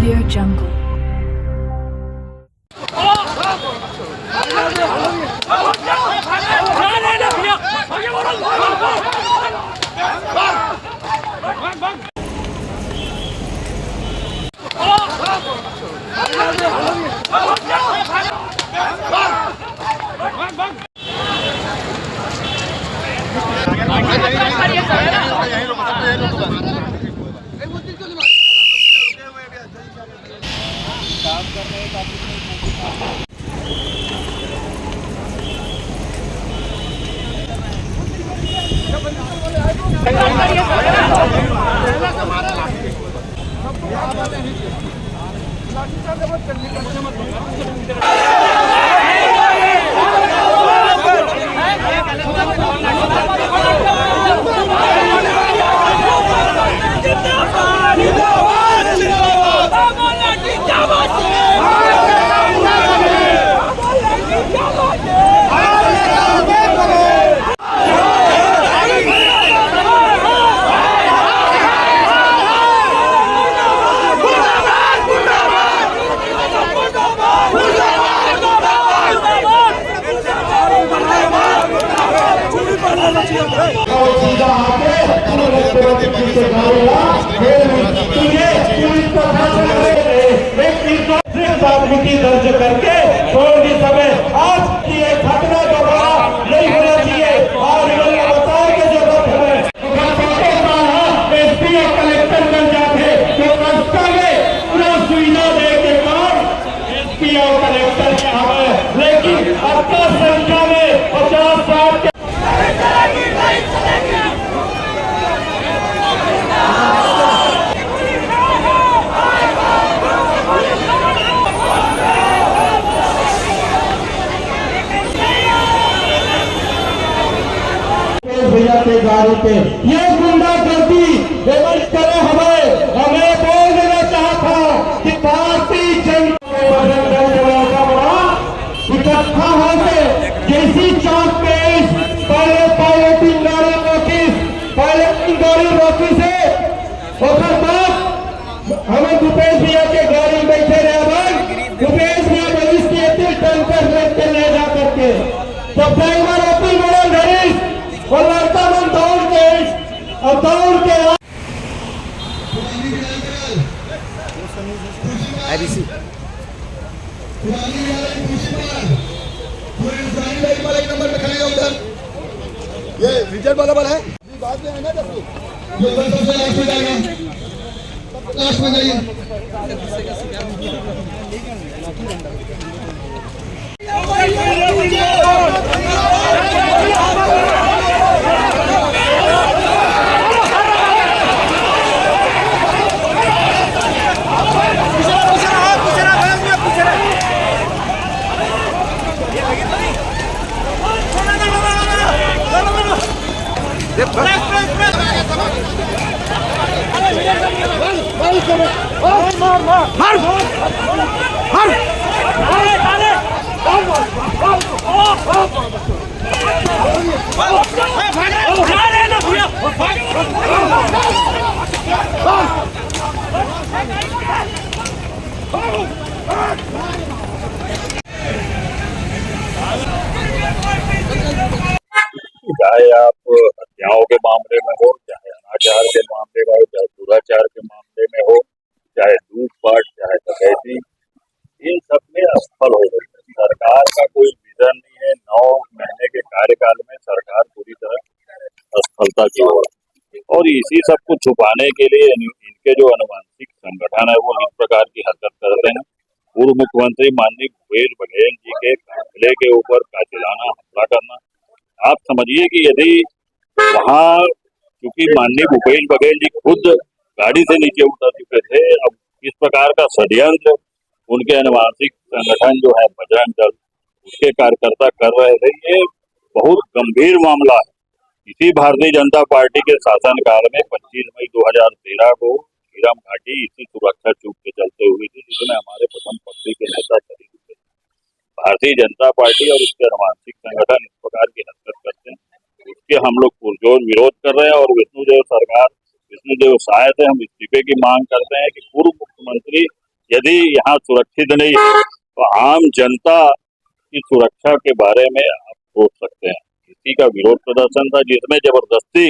Audio Jungle. दर्ज करके थोड़ी समय आज की ये घटना दोबारा नहीं होना चाहिए। और इन्होंने बताया कि जो एसपी और कलेक्टर बन जाते तो रास्ता में पूरा सुविधा दे के बाद एसपी और कलेक्टर के हमें, लेकिन अब तो संख्या में 50-60 के के गाड़ी पे ये गुंडागर्दी पेमेंट करे। हमें बोल देना चाहता कि भारतीय जनता इकट्ठा होकर जैसी चौक पे पहले पायलटिंग गाड़ी नोटिस है और बाद हमें भूपेश भैया के गाड़ी में बैठे रहे। भूपेश भैया पुलिस के टैंकर लेके ले जा करके तो ड्राइवर अपनी बड़े धरीश और लड़का मन दौड़ के आईबीसी एक नंबर पे खड़ेगा उधर। ये रिजल्ट वाला बल है बाद में है ना। जो सबसे लास्ट में जाएगा, लास्ट में जाइए। चाहे आप हत्याओं के मामले में हो, चाहे अनाचार के मामले में हो, चाहे दुराचार के मामले में हो, चाहे लूटपाट, चाहे डकैती, इन सब में असफल हो गई। सरकार का कोई विजन नहीं है। 9 महीने के कार्यकाल में सरकार पूरी तरह असफलता की ओर, और इसी सब को छुपाने के लिए इनके जो अनुवांशिक संगठन है वो इस प्रकार की हरकत कर रहे हैं। पूर्व मुख्यमंत्री माननीय भूपेश बघेल जी के काफिले के ऊपर कातिलाना हमला करना। आप समझिए कि यदि वहाँ, क्योंकि माननीय भूपेश बघेल जी खुद गाड़ी से नीचे उतर चुके थे, अब इस प्रकार का षड्यंत्र उनके अनुवांशिक संगठन जो है बजरंग दल, उसके कार्यकर्ता कर रहे थे। ये बहुत गंभीर मामला है। इसी भारतीय जनता पार्टी के शासनकाल में 25 मई 2013 को हीराम घाटी इसी सुरक्षा चूक के चलते हुई थी, जिसमें हमारे प्रथम पक्ति के नेता शहीद हुए। भारतीय जनता पार्टी और उसके अनुवांशिक संगठन इस प्रकार की हरकत करते हैं, उसके हम लोग पुरजोर विरोध कर रहे हैं। और विष्णुदेव शायद हम इस्तीफे की मांग करते हैं कि पूर्व मुख्यमंत्री यदि यहाँ सुरक्षित नहीं है तो आम जनता की सुरक्षा के बारे में आप सोच सकते हैं। इसी का विरोध प्रदर्शन था जिसमें जबरदस्ती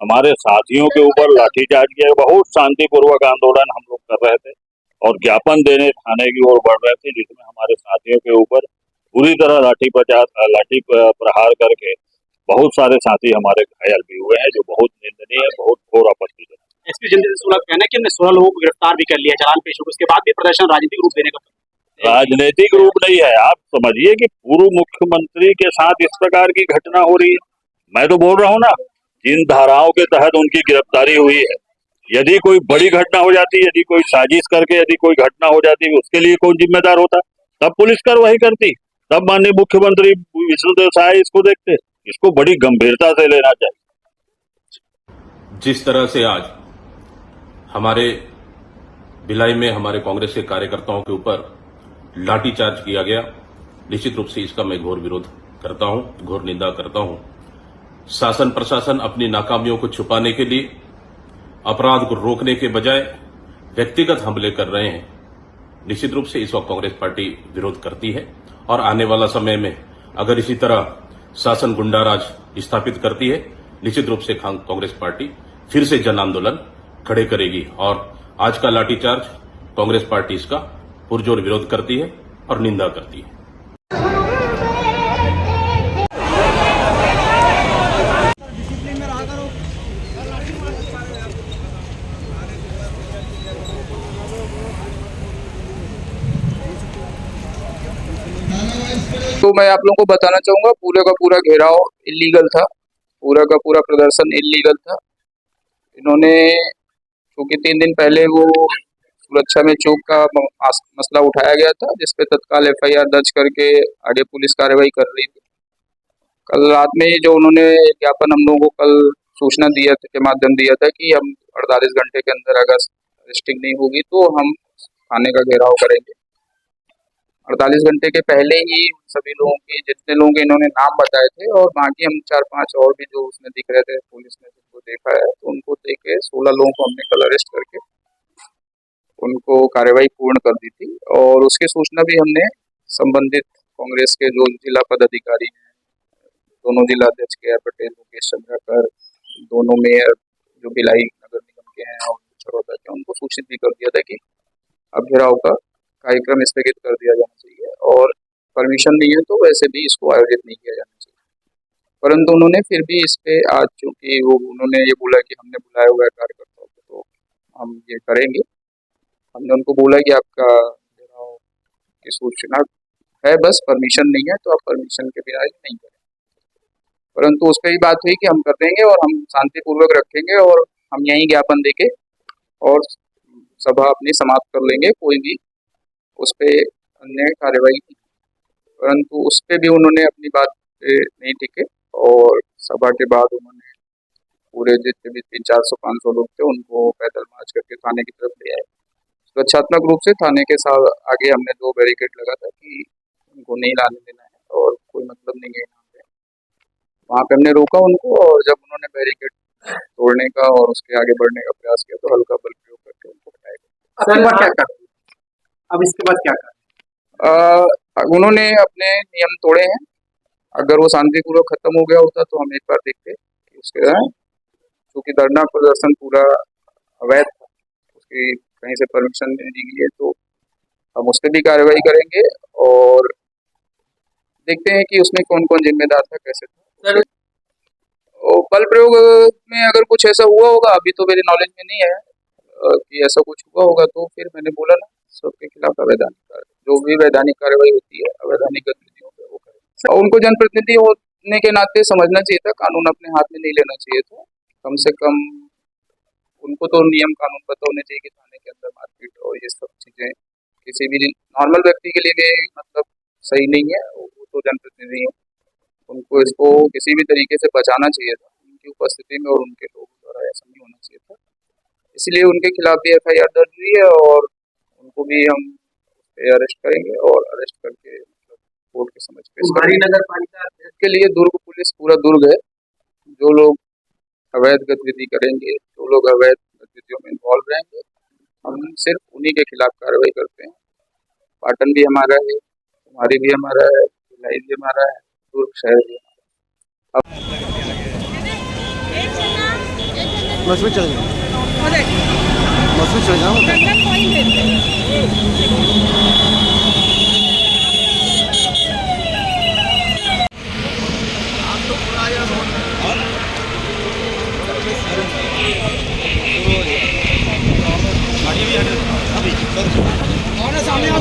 हमारे साथियों के ऊपर लाठीचार्ज किया। बहुत शांतिपूर्वक आंदोलन हम लोग कर रहे थे और ज्ञापन देने थाने की ओर बढ़ रहे थे, जिसमें हमारे साथियों के ऊपर पूरी तरह लाठी प्रहार करके बहुत सारे साथी हमारे घायल भी हुए हैं, जो बहुत निंदनीय है, बहुत घोर आपत्तिजनक। एसपी जयंत सिन्हा का कहना है कि हमने 16 लोगों को गिरफ्तार भी कर लिया, चालान पेश हो गए, उसके बाद भी प्रदर्शन राजनीतिक रूप देने का राजनीतिक रूप नहीं है। आप समझिए कि पूर्व मुख्यमंत्री के साथ इस प्रकार की घटना हो रही है। मैं तो बोल रहा हूँ ना, जिन धाराओं के तहत उनकी गिरफ्तारी हुई है, यदि कोई बड़ी घटना हो जाती, यदि कोई साजिश करके यदि कोई घटना हो जाती, उसके लिए कौन जिम्मेदार होता? तब पुलिस कार्रवाई करती, तब माननीय मुख्यमंत्री विष्णुदेव साय इसको देखते। इसको बड़ी गंभीरता से लेना चाहिए। जिस तरह से आज हमारे भिलाई में हमारे कांग्रेस के कार्यकर्ताओं के ऊपर लाठीचार्ज किया गया, निश्चित रूप से इसका मैं घोर विरोध करता हूं, घोर निंदा करता हूं। शासन प्रशासन अपनी नाकामियों को छुपाने के लिए अपराध को रोकने के बजाय व्यक्तिगत हमले कर रहे हैं। निश्चित रूप से इस वक्त कांग्रेस पार्टी विरोध करती है और आने वाला समय में अगर इसी तरह शासन गुंडाराज स्थापित करती है, निश्चित रूप से कांग्रेस पार्टी फिर से जन आंदोलन खड़े करेगी। और आज का लाठीचार्ज कांग्रेस पार्टी इसका पुरजोर विरोध करती है और निंदा करती है। तो मैं आप लोगों को बताना चाहूंगा, पूरे का पूरा घेराव इलीगल था, पूरा का पूरा प्रदर्शन इलीगल था। इन्होंने क्योंकि 3 दिन पहले वो सुरक्षा में चूक का मसला उठाया गया था, जिसपे तत्काल एफआईआर दर्ज करके आगे पुलिस कार्रवाई कर रही थी। कल रात में जो उन्होंने ज्ञापन हम लोगों को कल सूचना दिया था के माध्यम दिया था कि हम 48 घंटे के अंदर अगर अरेस्टिंग नहीं होगी तो हम थाने का घेराव करेंगे। 48 घंटे के पहले ही सभी लोगों की, जितने लोगों के इन्होंने नाम बताए थे और बाकी हम 4-5 और भी जो उसमें दिख रहे थे, पुलिस ने जिनको देखा है तो उनको देख के 16 लोगों को हमने कल अरेस्ट करके उनको कार्रवाई पूर्ण कर दी थी। और उसकी सूचना भी हमने संबंधित कांग्रेस के जो जिला पदाधिकारी हैं, दोनों जिला अध्यक्ष के पटेल, मुकेश चंद्राकर, दोनों मेयर जो भिलाई नगर निगम के हैं और चरौदा के, उनको सूचित भी कर दिया था कि अब घेराव का कार्यक्रम स्थगित कर दिया जाना चाहिए और परमिशन नहीं है तो वैसे भी इसको आयोजित नहीं किया जाना चाहिए। परंतु उन्होंने फिर भी इस पे आज चूंकि वो उन्होंने ये बोला कि हमने बुलाया हुआ है कार्यकर्ताओं को तो हम ये करेंगे। हमने उनको बोला कि आपका घेराव की सूचना है, बस परमिशन नहीं है तो आप परमिशन के बिना नहीं करें। परंतु उस पर ही बात हुई कि हम कर देंगे और हम शांतिपूर्वक रखेंगे और हम यहीं ज्ञापन देके और सभा अपनी समाप्त कर लेंगे, कोई भी उस पर अन्य कार्रवाई की। परंतु उस पर भी उन्होंने अपनी बात पे नहीं टिके और सभा के बाद उन्होंने पूरे जितने भी 300-400-500 लोग थे उनको पैदल मार्च करके थाने की तरफ ले आए। सुरक्षात्मक रूप से थाने के साथ आगे हमने 2 बैरिकेड लगा था कि उनको नहीं लाने देना है और कोई मतलब नहीं है यहाँ पे। वहाँ पे हमने रोका उनको और जब उन्होंने बैरिकेड तोड़ने का और उसके आगे बढ़ने का प्रयास किया तो हल्का बल प्रयोग करके उनको हटाया। अब इसके बाद क्या कर उन्होंने अपने नियम तोड़े हैं। अगर वो शांतिपूर्वक खत्म हो गया होता तो हम एक बार देखते कि उसके क्योंकि धरना प्रदर्शन पूरा अवैध था, उसकी कहीं से परमिशन नहीं दी गई है, तो हम उस पर भी कार्रवाई करेंगे और देखते हैं कि उसमें कौन कौन जिम्मेदार था, कैसे था। और बल प्रयोग में अगर कुछ ऐसा हुआ होगा, अभी तो मेरे नॉलेज में नहीं है कि ऐसा कुछ हुआ होगा, तो फिर मैंने बोला ना सबके खिलाफ अवैधानिक जो भी वैधानिक कार्रवाई होती है अवैधानिक गतिविधियों पर वो करें। और उनको जनप्रतिनिधि होने के नाते समझना चाहिए था, कानून अपने हाथ में नहीं लेना चाहिए था। कम से कम उनको तो नियम कानून पता होने चाहिए कि थाने के अंदर मारपीट और ये सब चीजें किसी भी नॉर्मल व्यक्ति के लिए मतलब सही नहीं है। वो तो जनप्रतिनिधि है, उनको इसको किसी भी तरीके से बचाना चाहिए था उनकी उपस्थिति में और उनके लोगों द्वारा ऐसा नहीं होना चाहिए था। इसलिए उनके खिलाफ भी एफआईआर दर्ज हुई है और उनको भी हम अरेस्ट करेंगे और अरेस्ट करके मतलब कोर्ट के समझ पे नगर पालिका के लिए दुर्ग पुलिस पूरा दुर्ग है। जो लोग अवैध गतिविधि करेंगे, जो लोग अवैध गतिविधियों में इन्वॉल्व रहेंगे, हम सिर्फ उन्हीं के खिलाफ कार्रवाई करते हैं। पाटन भी हमारा है, कुमारी भी हमारा है, भिलाई भी हमारा है, दुर्ग शहर भी मसूद चल सामने आ